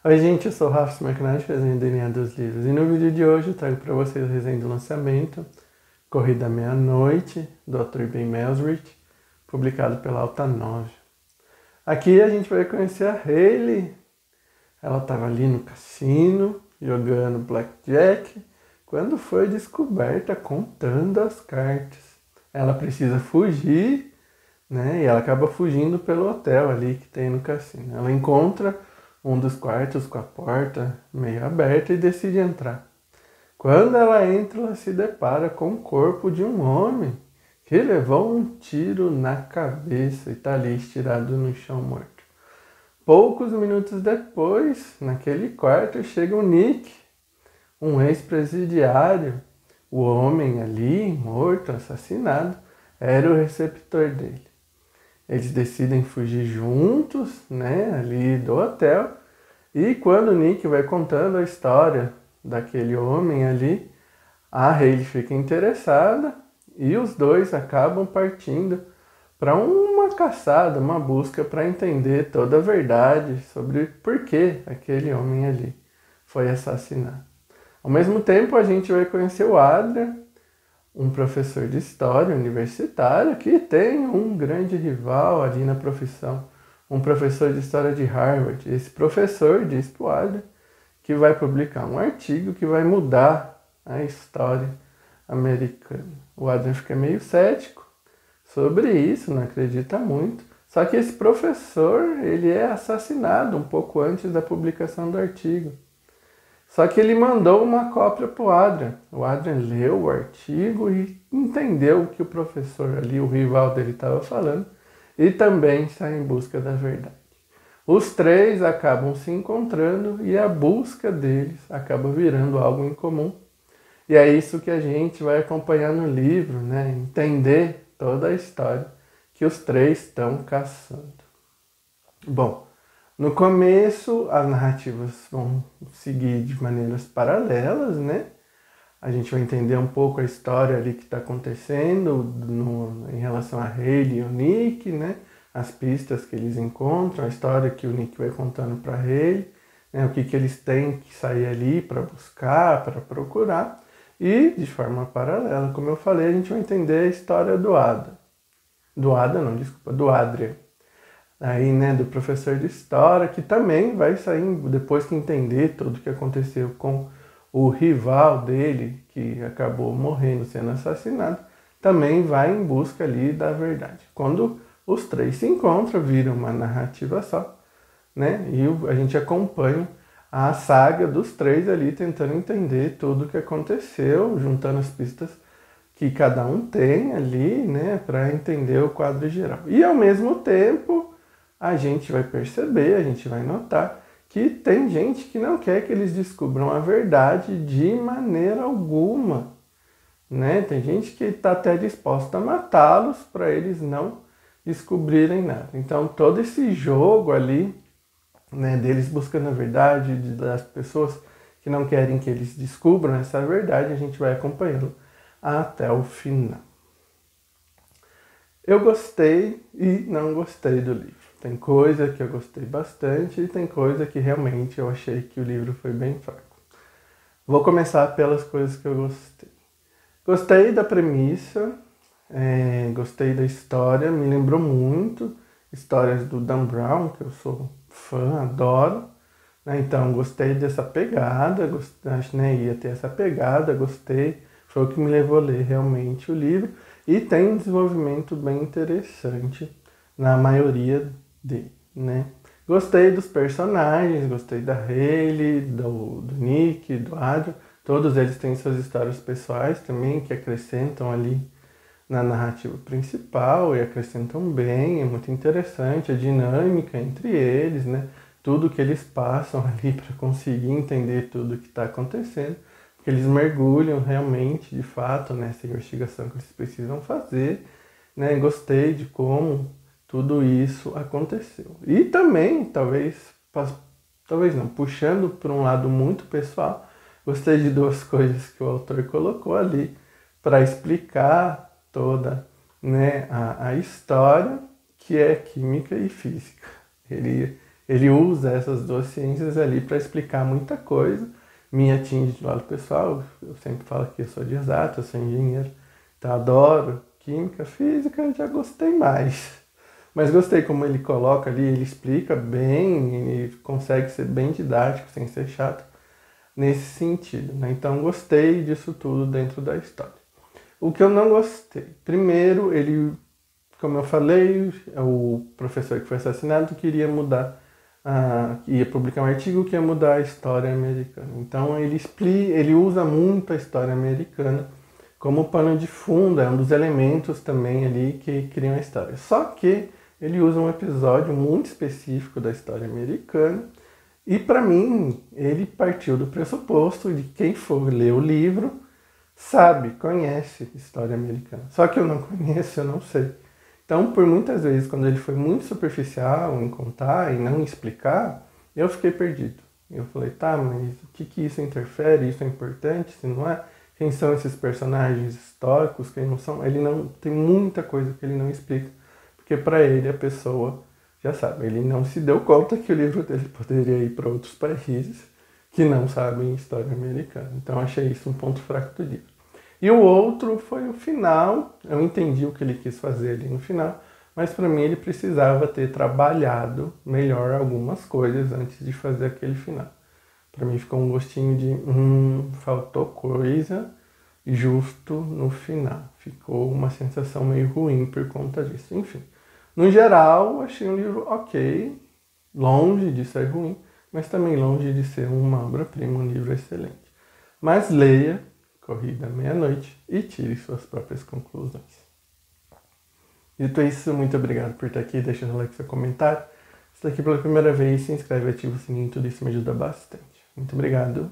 Oi gente, eu sou o Rafa McNair, resenha DNA dos livros. E no vídeo de hoje eu trago para vocês o resenha do lançamento Corrida à Meia-Noite, do autor Ben Mesrich, publicado pela Alta 9. Aqui a gente vai conhecer a Hayley. Ela estava ali no cassino, jogando blackjack, quando foi descoberta contando as cartas. Ela precisa fugir, né? E ela acaba fugindo pelo hotel ali que tem no cassino. Ela encontra um dos quartos com a porta meio aberta e decide entrar. Quando ela entra, ela se depara com o corpo de um homem que levou um tiro na cabeça e está ali estirado no chão morto. Poucos minutos depois, naquele quarto, chega o Nick, um ex-presidiário. O homem ali, morto, assassinado, era o receptor dele. Eles decidem fugir juntos, né, ali do hotel. E quando o Nick vai contando a história daquele homem ali, a Hayley fica interessada e os dois acabam partindo para uma caçada, uma busca para entender toda a verdade sobre por que aquele homem ali foi assassinado. Ao mesmo tempo, a gente vai conhecer o Adrian, um professor de história universitário que tem um grande rival ali na profissão, um professor de história de Harvard. Esse professor diz para o Adrian que vai publicar um artigo que vai mudar a história americana. O Adrian fica meio cético sobre isso, não acredita muito. Só que esse professor, ele é assassinado um pouco antes da publicação do artigo. Só que ele mandou uma cópia para o Adrian. O Adrian leu o artigo e entendeu o que o professor ali, o rival dele, estava falando, e também sai em busca da verdade. Os três acabam se encontrando e a busca deles acaba virando algo em comum. E é isso que a gente vai acompanhar no livro, né? Entender toda a história que os três estão caçando. Bom, no começo, as narrativas vão seguir de maneiras paralelas, né? A gente vai entender um pouco a história ali que está acontecendo em relação a Hayley e o Nick, né? As pistas que eles encontram, a história que o Nick vai contando para Hayley, né? O que eles têm que sair ali para buscar, para procurar. E, de forma paralela, como eu falei, a gente vai entender a história do Adrian. Do Adrian. Aí, né, do professor de história, que também vai sair, depois que entender tudo o que aconteceu com o rival dele, que acabou morrendo, sendo assassinado, também vai em busca ali da verdade. Quando os três se encontram, viram uma narrativa só, né, e a gente acompanha a saga dos três ali, tentando entender tudo o que aconteceu, juntando as pistas que cada um tem ali, né, para entender o quadro geral. E, ao mesmo tempo, a gente vai perceber, a gente vai notar que tem gente que não quer que eles descubram a verdade de maneira alguma, né? Tem gente que está até disposta a matá-los para eles não descobrirem nada. Então, todo esse jogo ali, né, deles buscando a verdade, das pessoas que não querem que eles descubram essa verdade, a gente vai acompanhando até o final. Eu gostei e não gostei do livro. Tem coisa que eu gostei bastante e tem coisa que realmente eu achei que o livro foi bem fraco. Vou começar pelas coisas que eu gostei. Gostei da premissa, gostei da história, me lembrou muito histórias do Dan Brown, que eu sou fã, adoro. Né? Então, gostei dessa pegada, acho que ia ter essa pegada, gostei. Foi o que me levou a ler realmente o livro. E tem um desenvolvimento bem interessante na maioria dele, né? Gostei dos personagens, gostei da Hayley, do Nick, do Adrian. Todos eles têm suas histórias pessoais também, que acrescentam ali na narrativa principal e acrescentam bem. É muito interessante a dinâmica entre eles, né? Tudo que eles passam ali para conseguir entender tudo o que está acontecendo. Porque eles mergulham realmente, de fato, nessa investigação que eles precisam fazer, né? Gostei de como tudo isso aconteceu. E também, talvez não, puxando para um lado muito pessoal, gostei de duas coisas que o autor colocou ali para explicar toda, né, a história, que é química e física. Ele ele usa essas duas ciências ali para explicar muita coisa. Me atinge do lado pessoal, eu sempre falo que eu sou de exato, eu sou engenheiro, então adoro química, física, eu já gostei mais. Mas gostei como ele coloca ali, ele explica bem, ele consegue ser bem didático, sem ser chato, nesse sentido, né? Então gostei disso tudo dentro da história. O que eu não gostei, primeiro, ele, como eu falei, o professor que foi assassinado queria mudar, ia publicar um artigo que ia mudar a história americana. Então ele usa muito a história americana como pano de fundo, é um dos elementos também ali que criam a história. Só que ele usa um episódio muito específico da história americana e, para mim, ele partiu do pressuposto de quem for ler o livro sabe, conhece história americana. Só que eu não conheço, eu não sei. Então, por muitas vezes, quando ele foi muito superficial em contar e não explicar, eu fiquei perdido. Eu falei, tá, mas o que isso interfere? Isso é importante? Se não é? Quem são esses personagens históricos? Quem não são? Ele não tem muita coisa que ele não explica, porque para ele a pessoa já sabe. Ele não se deu conta que o livro dele poderia ir para outros países que não sabem história americana. Então achei isso um ponto fraco do livro. E o outro foi o final. Eu entendi o que ele quis fazer ali no final, mas para mim ele precisava ter trabalhado melhor algumas coisas antes de fazer aquele final. Para mim ficou um gostinho de faltou coisa justo no final. Ficou uma sensação meio ruim por conta disso. Enfim, no geral, achei um livro ok, longe de ser ruim, mas também longe de ser uma obra-prima, um livro excelente. Mas leia Corrida à Meia-Noite e tire suas próprias conclusões. Dito isso, muito obrigado por estar aqui, deixando o like, seu comentário. Se está aqui pela primeira vez, se inscreve e ativa o sininho, tudo isso me ajuda bastante. Muito obrigado